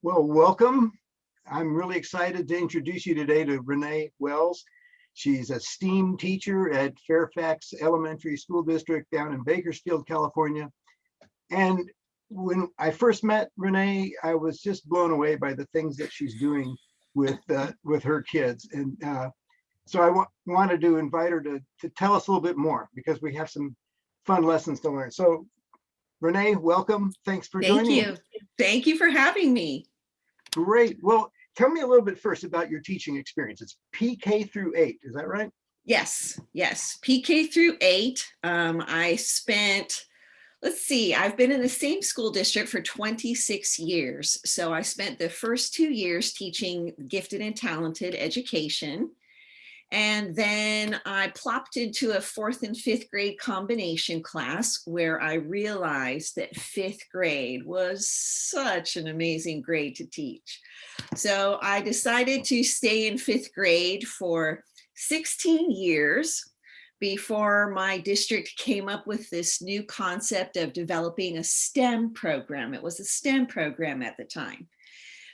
Well, welcome. I'm really excited to introduce you today to Renee Wells. She's a STEAM teacher at Fairfax Elementary School District down in Bakersfield, California. And when I first met Renee, I was just blown away by the things that she's doing with her kids. And so I wanted to invite her to tell us a little bit more because we have some fun lessons to learn. So Renee, welcome. Thanks for joining. Thank you. Thank you for having me. Great. Well, tell me a little bit first about your teaching experience. It's PK through 8, is that right? Yes. PK through 8. I spent, I've been in the same school district for 26 years. So I spent the first 2 years teaching gifted and talented education. And then I plopped into a 4th and 5th grade combination class where I realized that 5th grade was such an amazing grade to teach. So I decided to stay in 5th grade for 16 years before my district came up with this new concept of developing a STEM program. It was a STEM program at the time.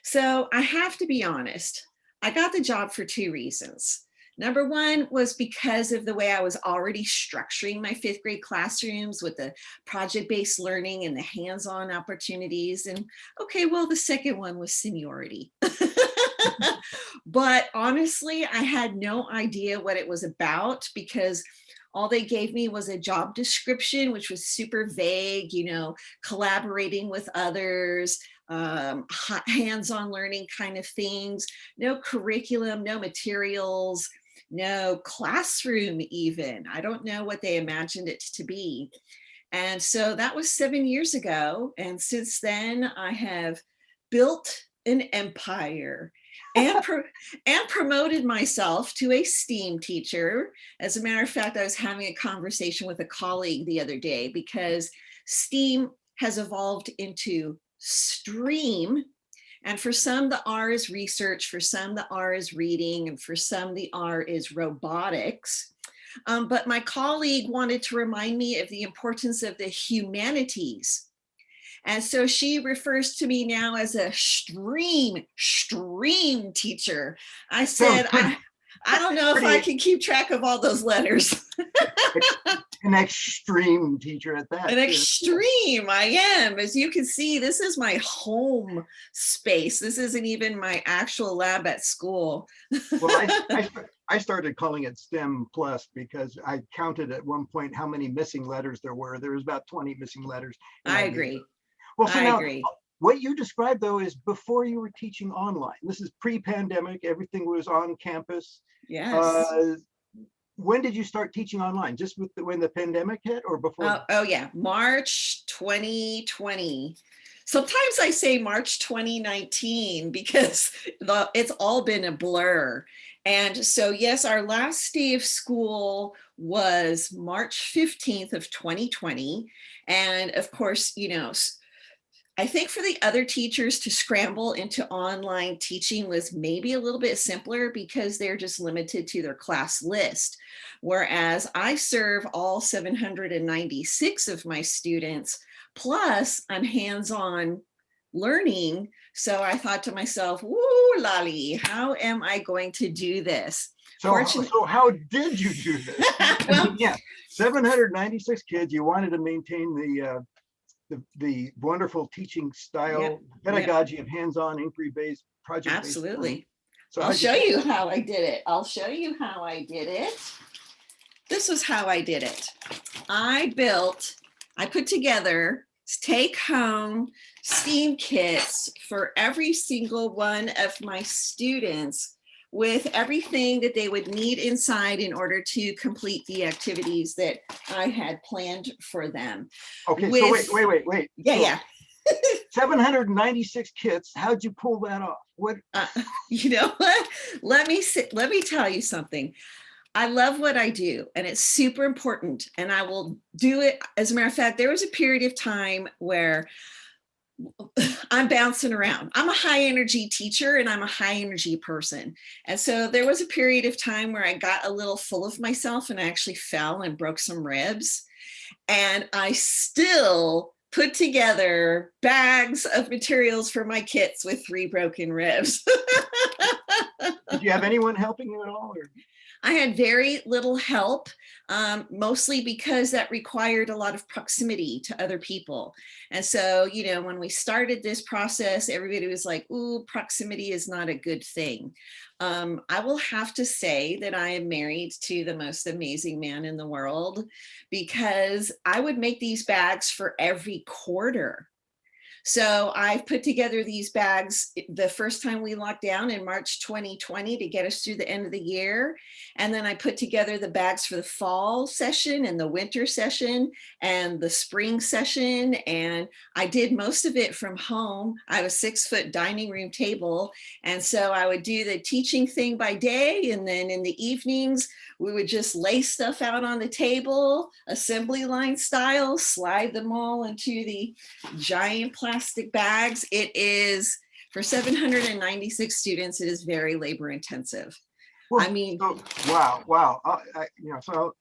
So I have to be honest, I got the job for 2 reasons. Number one was because of the way I was already structuring my 5th grade classrooms with the project-based learning and the hands-on opportunities. And okay, well, the second one was seniority. But honestly, I had no idea what it was about because all they gave me was a job description, which was super vague, collaborating with others, hands-on learning kind of things, no curriculum, no materials, no classroom even. I don't know what they imagined it to be. And so that was 7 years ago. And since then, I have built an empire and promoted myself to a STEAM teacher. As a matter of fact, I was having a conversation with a colleague the other day because STEAM has evolved into STREAM. And for some, the R is research, for some, the R is reading, and for some, the R is robotics. But my colleague wanted to remind me of the importance of the humanities. And so she refers to me now as a STREAM teacher. I said, I don't know if I can keep track of all those letters. An extreme teacher at that. An extreme, I am. As you can see, this is my home space. This isn't even my actual lab at school. Well, I started calling it STEM Plus because I counted at one point how many missing letters there were. There was about 20 missing letters. I agree. Well, so now, what you described, though, is before you were teaching online. This is pre-pandemic. Everything was on campus. Yes. When did you start teaching online? Just when the pandemic hit or before? Oh yeah, March 2020. Sometimes I say March 2019 because it's all been a blur. And so yes, our last day of school was March 15th of 2020. And of course, I think for the other teachers to scramble into online teaching was maybe a little bit simpler because they're just limited to their class list. Whereas I serve all 796 of my students, plus I'm hands-on learning. So I thought to myself, woo, lolly, how am I going to do this? So how did you do this? Well, yeah, 796 kids, you wanted to maintain the wonderful teaching style, pedagogy of hands-on, inquiry-based, project-based. Absolutely. So I'll show you how I did it. This was how I did it. I put together take-home STEAM kits for every single one of my students with everything that they would need inside in order to complete the activities that I had planned for them. Okay, so wait. Yeah. 796 kits, how'd you pull that off? What? You know what? Let me tell you something. I love what I do and it's super important and I will do it. As a matter of fact, there was a period of time where I'm bouncing around. I'm a high energy teacher and I'm a high energy person. And so there was a period of time where I got a little full of myself and I actually fell and broke some ribs. And I still put together bags of materials for my kits with 3 broken ribs. Did you have anyone helping you at all? Or? I had very little help, mostly because that required a lot of proximity to other people. And so, you know, when we started this process, everybody was like, ooh, proximity is not a good thing. I will have to say that I am married to the most amazing man in the world, because I would make these bags for every quarter. So I've put together these bags the first time we locked down in March 2020 to get us through the end of the year. And then I put together the bags for the fall session and the winter session and the spring session. And I did most of it from home. I have a 6-foot dining room table. And so I would do the teaching thing by day. And then in the evenings, we would just lay stuff out on the table, assembly line style, slide them all into the giant plastic bags. It is, for 796 students, it is very labor intensive. Well, I mean, so, wow. So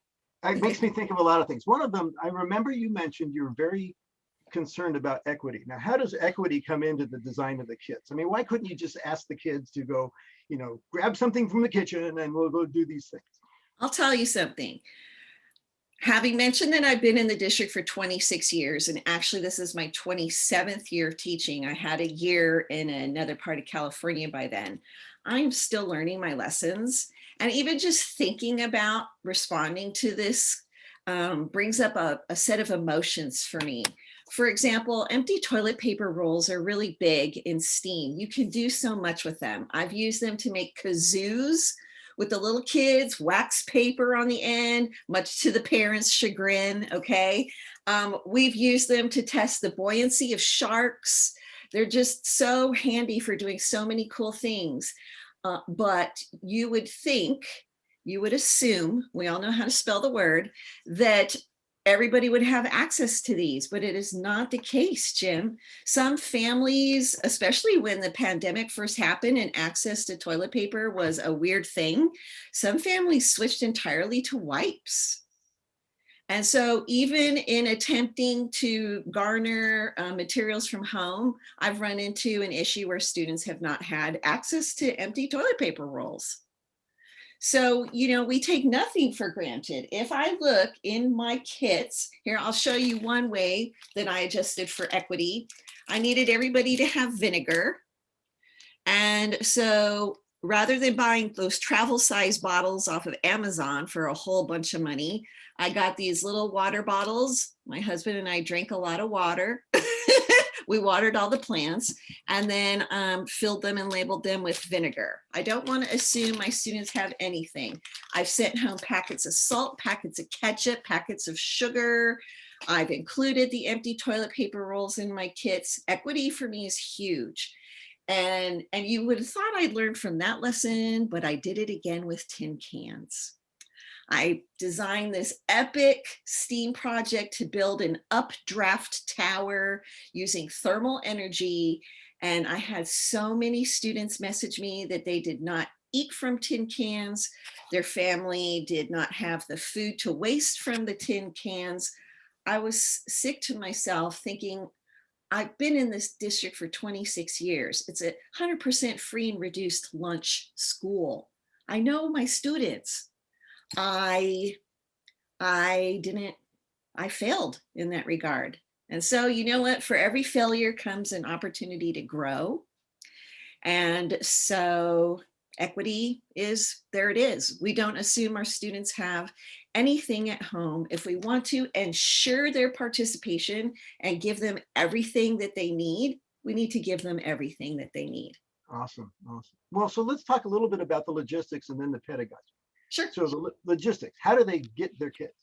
it makes me think of a lot of things. One of them, I remember you mentioned you were very concerned about equity. Now, how does equity come into the design of the kits? I mean, why couldn't you just ask the kids to go, you know, grab something from the kitchen and we'll go do these things? I'll tell you something. Having mentioned that I've been in the district for 26 years, and actually this is my 27th year of teaching. I had a year in another part of California by then. I'm still learning my lessons. And even just thinking about responding to this brings up a set of emotions for me. For example, empty toilet paper rolls are really big in STEAM. You can do so much with them. I've used them to make kazoos with the little kids, wax paper on the end, much to the parents' chagrin, okay? We've used them to test the buoyancy of sharks. They're just so handy for doing so many cool things. But you would think, you would assume, we all know how to spell the word, that everybody would have access to these, but it is not the case, Jim. Some families, especially when the pandemic first happened and access to toilet paper was a weird thing, some families switched entirely to wipes. And so even in attempting to garner materials from home, I've run into an issue where students have not had access to empty toilet paper rolls. So, you know, we take nothing for granted. If I look in my kits, here, I'll show you one way that I adjusted for equity. I needed everybody to have vinegar. And so rather than buying those travel size bottles off of Amazon for a whole bunch of money, I got these little water bottles. My husband and I drank a lot of water. We watered all the plants and then filled them and labeled them with vinegar. I don't want to assume my students have anything. I've sent home packets of salt, packets of ketchup, packets of sugar. I've included the empty toilet paper rolls in my kits. Equity for me is huge. And you would have thought I'd learned from that lesson, but I did it again with tin cans. I designed this epic STEAM project to build an updraft tower using thermal energy. And I had so many students message me that they did not eat from tin cans. Their family did not have the food to waste from the tin cans. I was sick to myself thinking, I've been in this district for 26 years. It's a 100% free and reduced lunch school. I know my students. I failed in that regard. And so, you know what, for every failure comes an opportunity to grow. And so equity is, there it is. We don't assume our students have anything at home. If we want to ensure their participation and give them everything that they need, we need to give them everything that they need. Awesome. Well, so let's talk a little bit about the logistics and then the pedagogy. Sure. So the logistics, how do they get their kids?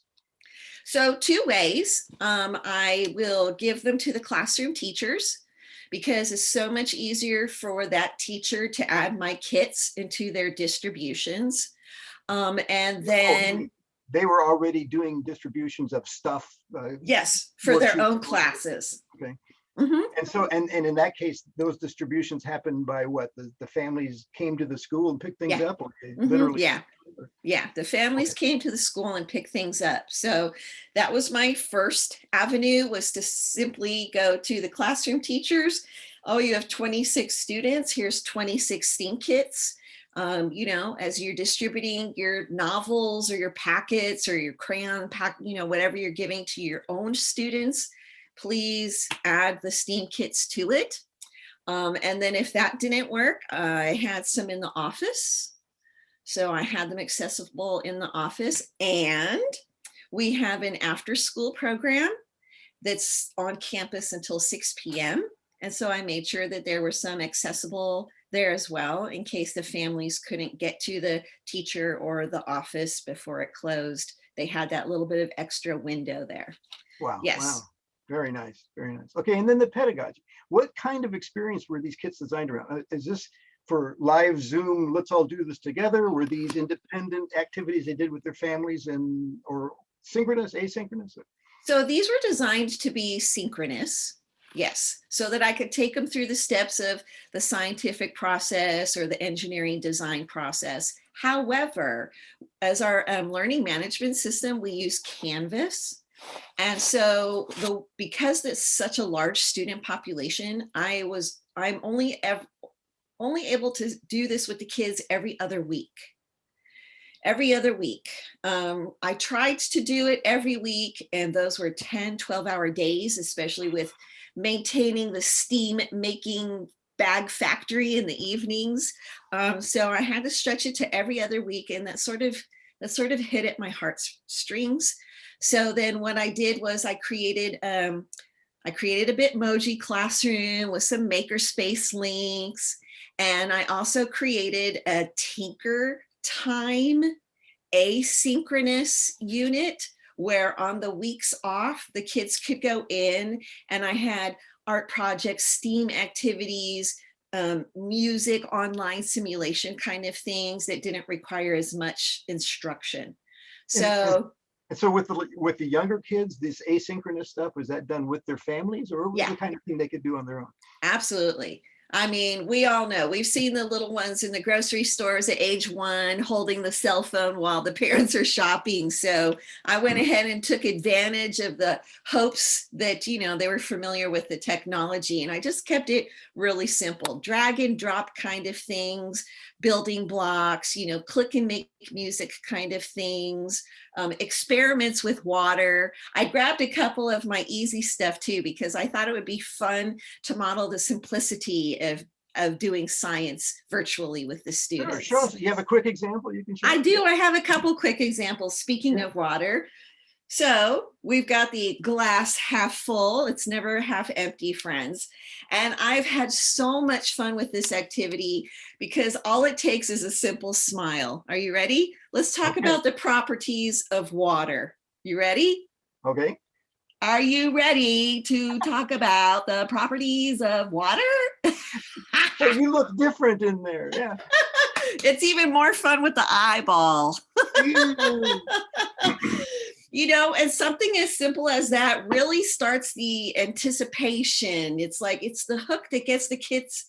So 2 ways. I will give them to the classroom teachers because it's so much easier for that teacher to add my kits into their distributions. And then they were already doing distributions of stuff. Yes, for their own classes. Okay. Mm-hmm. And so, and in that case, those distributions happened by what? The families came to the school and picked things up, or they literally? Yeah. Yeah, the families came to the school and picked things up. So that was my first avenue, was to simply go to the classroom teachers. Oh, you have 26 students. Here's 26 STEAM kits. As you're distributing your novels or your packets or your crayon pack, whatever you're giving to your own students, please add the STEAM kits to it. And then if that didn't work, I had some in the office. So I had them accessible in the office, and we have an after school program that's on campus until 6 p.m. And so I made sure that there were some accessible there as well, in case the families couldn't get to the teacher or the office before it closed. They had that little bit of extra window there. Wow. Yes. Wow. Very nice. Very nice. Okay. And then the pedagogy. What kind of experience were these kits designed around? Is this for live Zoom, let's all do this together? Were these independent activities they did with their families, or synchronous, asynchronous? So these were designed to be synchronous. Yes, so that I could take them through the steps of the scientific process or the engineering design process. However, as our learning management system, we use Canvas. And so because it's such a large student population, I'm only able to do this with the kids every other week. I tried to do it every week, and those were 10, 12-hour days, especially with maintaining the steam making bag factory in the evenings. So I had to stretch it to every other week, and that sort of hit at my heartstrings. So then what I did was I created a Bitmoji classroom with some makerspace links. And I also created a Tinker Time asynchronous unit where on the weeks off, the kids could go in, and I had art projects, STEAM activities, music, online simulation kind of things that didn't require as much instruction. So with the younger kids, this asynchronous stuff, was that done with their families, or was it the kind of thing they could do on their own? Absolutely. I mean, we all know, we've seen the little ones in the grocery stores at age 1 holding the cell phone while the parents are shopping. So I went ahead and took advantage of the hopes that, they were familiar with the technology. And I just kept it really simple, drag and drop kind of things, building blocks, click and make music kind of things, experiments with water. I grabbed a couple of my easy stuff too, because I thought it would be fun to model the simplicity of doing science virtually with the students. Sure. You have a quick example you can share? I do. I have a couple quick examples. Speaking of water. So we've got the glass half full. It's never half empty, friends. And I've had so much fun with this activity because all it takes is a simple smile. Are you ready? Let's talk about the properties of water. You ready? Okay. Are you ready to talk about the properties of water? Hey, you look different in there. Yeah. It's even more fun with the eyeball. And something as simple as that really starts the anticipation. It's like, it's the hook that gets the kids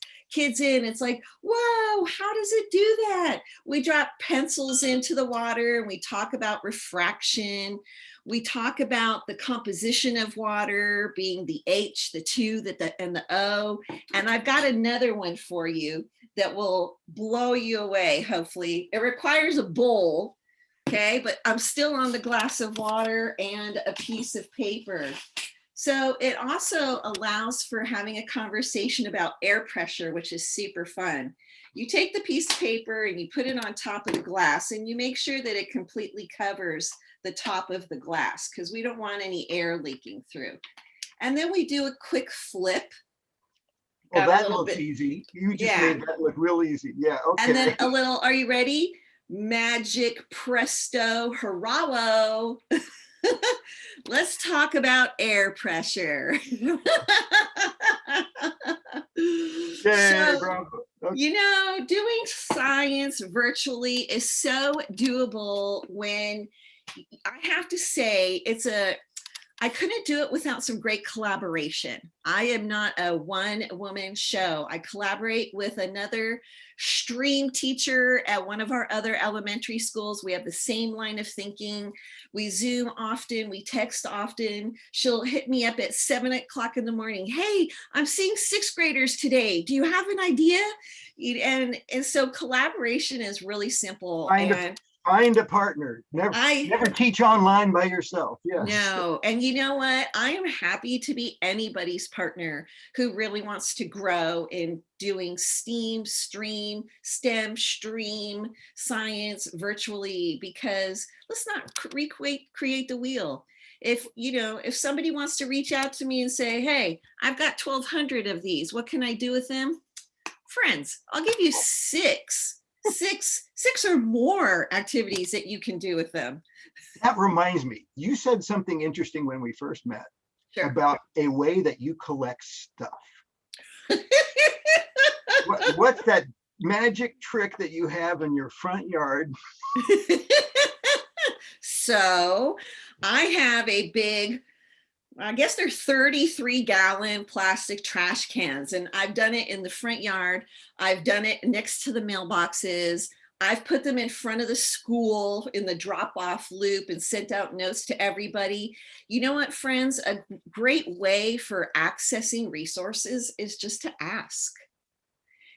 in. It's like, whoa, how does it do that? We drop pencils into the water and we talk about refraction. We talk about the composition of water being the H, the 2, and the O. And I've got another one for you that will blow you away, hopefully. It requires a bowl. Okay, but I'm still on the glass of water and a piece of paper. So it also allows for having a conversation about air pressure, which is super fun. You take the piece of paper and you put it on top of the glass, and you make sure that it completely covers the top of the glass because we don't want any air leaking through. And then we do a quick flip. Well, that looks easy. You just made that look real easy. Yeah, okay. And then a little, are you ready? Magic presto hurrah. Let's talk about air pressure. Doing science virtually is so doable when, I have to say, I couldn't do it without some great collaboration. I am not a one-woman show. I collaborate with another stream teacher at one of our other elementary schools. We have the same line of thinking. We Zoom often, we text often. She'll hit me up at 7 o'clock in the morning. Hey, I'm seeing sixth graders today. Do you have an idea? And so collaboration is really simple. Find a partner. Never teach online by yourself. Yes. No. And you know what? I am happy to be anybody's partner who really wants to grow in doing STEAM, STEM, stream, science virtually, because let's not create the wheel. If somebody wants to reach out to me and say, hey, I've got 1,200 of these, what can I do with them? Friends, I'll give you six or more activities that you can do with them. That reminds me, you said something interesting when we first met. Sure. About a way that you collect stuff. What's that magic trick that you have in your front yard? So I have a big, I guess they're 33-gallon plastic trash cans, and I've done it in the front yard. I've done it next to the mailboxes. I've put them in front of the school in the drop-off loop and sent out notes to everybody. You know what, friends? A great way for accessing resources is just to ask.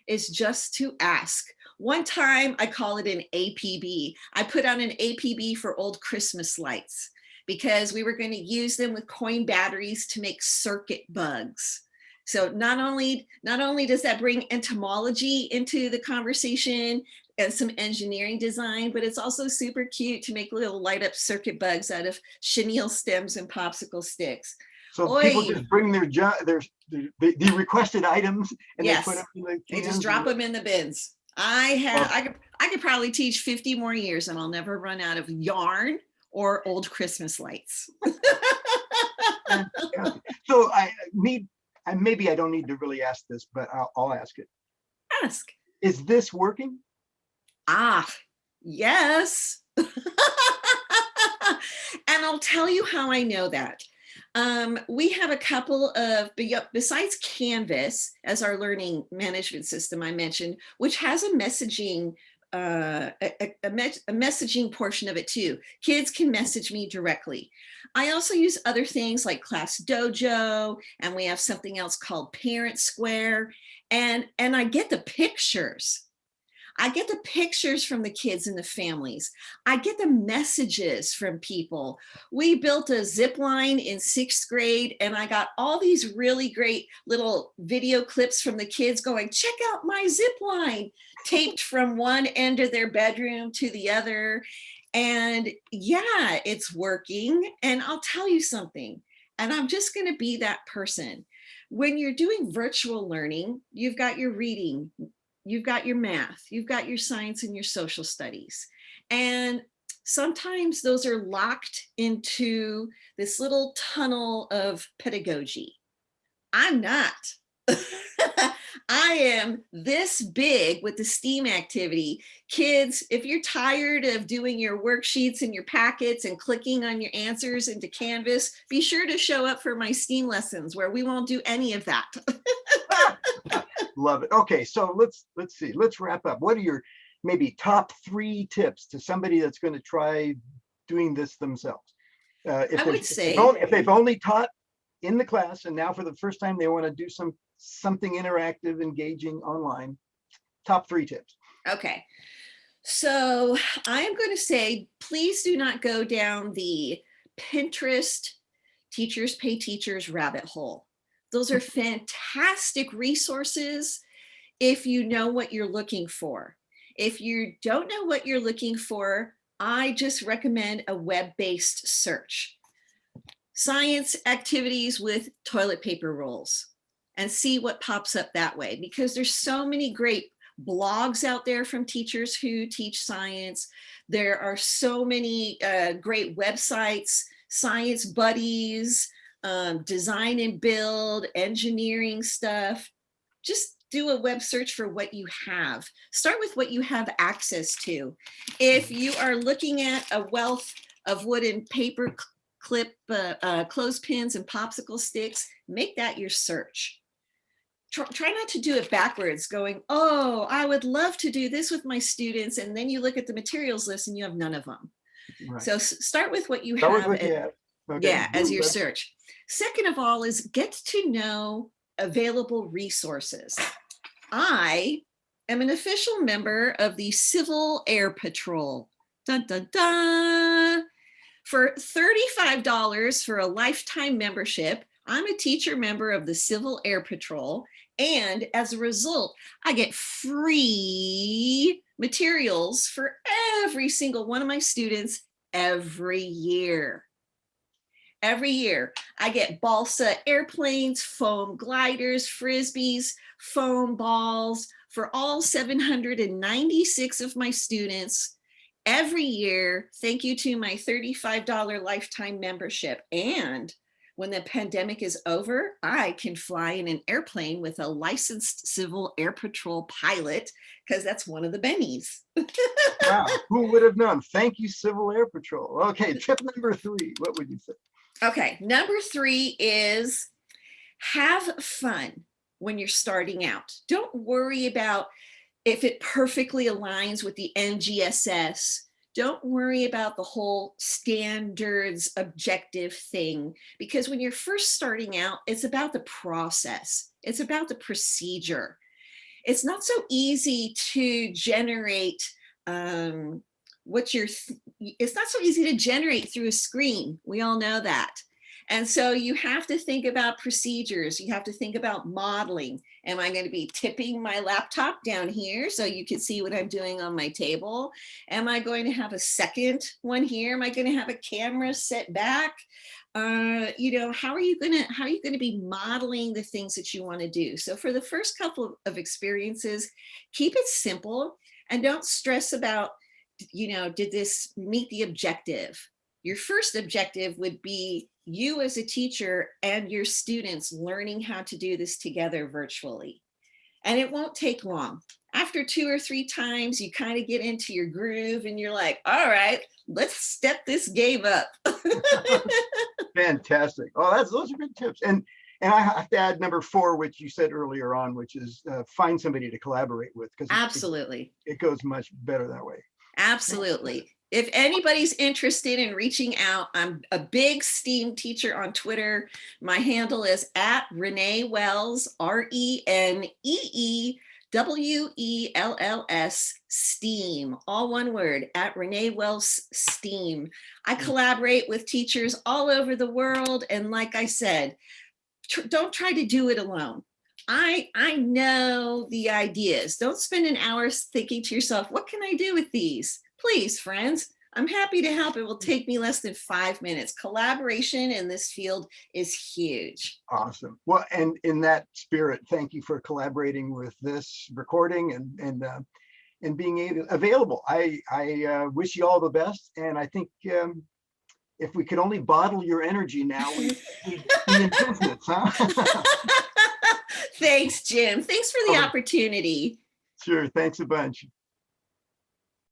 It's just to ask. One time I call it an APB. I put out an APB for old Christmas lights, because we were going to use them with coin batteries to make circuit bugs. So not only does that bring entomology into the conversation and some engineering design, but it's also super cute to make little light up circuit bugs out of chenille stems and popsicle sticks. So people just bring the requested items and yes, they put them in the cans. They just drop them in the bins. I could probably teach 50 more years and I'll never run out of yarn or old Christmas lights. So maybe I don't need to really ask this, but I'll ask it. Ask. Is this working? Yes. And I'll tell you how I know that. We have a couple of, besides Canvas as our learning management system I mentioned, which has a messaging messaging portion of it too. Kids can message me directly. I also use other things like Class Dojo, and we have something else called Parent Square, and I get the pictures. I get the pictures from the kids and the families. I get the messages from people. We built a zip line in 6th grade, and I got all these really great little video clips from the kids going, check out my zip line, taped from one end of their bedroom to the other. And yeah, it's working. And I'll tell you something, and I'm just going to be that person. When you're doing virtual learning, you've got your reading, you've got your math, you've got your science and your social studies. And sometimes those are locked into this little tunnel of pedagogy. I'm not. I am this big with the STEAM activity. Kids, if you're tired of doing your worksheets and your packets and clicking on your answers into Canvas, be sure to show up for my STEAM lessons where we won't do any of that. Love it. Okay, so let's see. Let's wrap up. What are your maybe top 3 tips to somebody that's going to try doing this themselves? I would say if they've only taught in the class and now for the first time they want to do something interactive, engaging online, top 3 tips. Okay, so I am going to say, please do not go down the Pinterest teachers pay teachers rabbit hole. Those are fantastic resources if you know what you're looking for. If you don't know what you're looking for, I just recommend a web-based search. Science activities with toilet paper rolls, and see what pops up that way, because there's so many great blogs out there from teachers who teach science. There are so many great websites, science buddies, design and build, engineering stuff. Just do a web search for what you have. Start with what you have access to. If you are looking at a wealth of wood and paper clip clothespins and popsicle sticks. Make that your search. Try not to do it backwards, going, oh, I would love to do this with my students. And then you look at the materials list and you have none of them. Right. So start with what you That was have. what you had. Okay. Yeah, as your search. Second of all is get to know available resources. I am an official member of the Civil Air Patrol. Dun, dun, dun. For $35 for a lifetime membership, I'm a teacher member of the Civil Air Patrol. And as a result, I get free materials for every single one of my students every year. Every year, I get balsa airplanes, foam gliders, frisbees, foam balls for all 796 of my students every year. Thank you to my $35 lifetime membership. And when the pandemic is over, I can fly in an airplane with a licensed Civil Air Patrol pilot, because that's one of the bennies. Wow, who would have known? Thank you, Civil Air Patrol. Okay, tip number 3, what would you say? Okay, number 3 is have fun when you're starting out. Don't worry about if it perfectly aligns with the NGSS. Don't worry about the whole standards objective thing, because when you're first starting out, it's about the process. It's about the procedure. It's not so easy to generate it's not so easy to generate through a screen. We all know that. And so you have to think about procedures. You have to think about modeling. Am I going to be tipping my laptop down here so you can see what I'm doing on my table? Am I going to have a second one here? Am I going to have a camera set back? How are you going to be modeling the things that you want to do? So for the first couple of experiences, keep it simple and don't stress about, did this meet the objective? Your first objective would be you as a teacher and your students learning how to do this together virtually. And it won't take long. After 2 or 3 times, you kind of get into your groove and you're like, all right, let's step this game up. Fantastic. Oh, those are good tips. And I have to add number 4, which you said earlier on, which is find somebody to collaborate with, because absolutely, it goes much better that way. Absolutely. If anybody's interested in reaching out, I'm a big STEAM teacher on Twitter. My handle is at Renee Wells, ReneeWells, STEAM, all one word, at Renee Wells STEAM. I collaborate with teachers all over the world. And like I said, don't try to do it alone. I know the ideas. Don't spend an hour thinking to yourself, what can I do with these? Please, friends, I'm happy to help. It will take me less than 5 minutes. Collaboration in this field is huge. Awesome. Well, and in that spirit, thank you for collaborating with this recording and being available. I wish you all the best. And I think if we could only bottle your energy now, we'd be in business, huh? Thanks, Jim. Thanks for the opportunity. Sure. Thanks a bunch.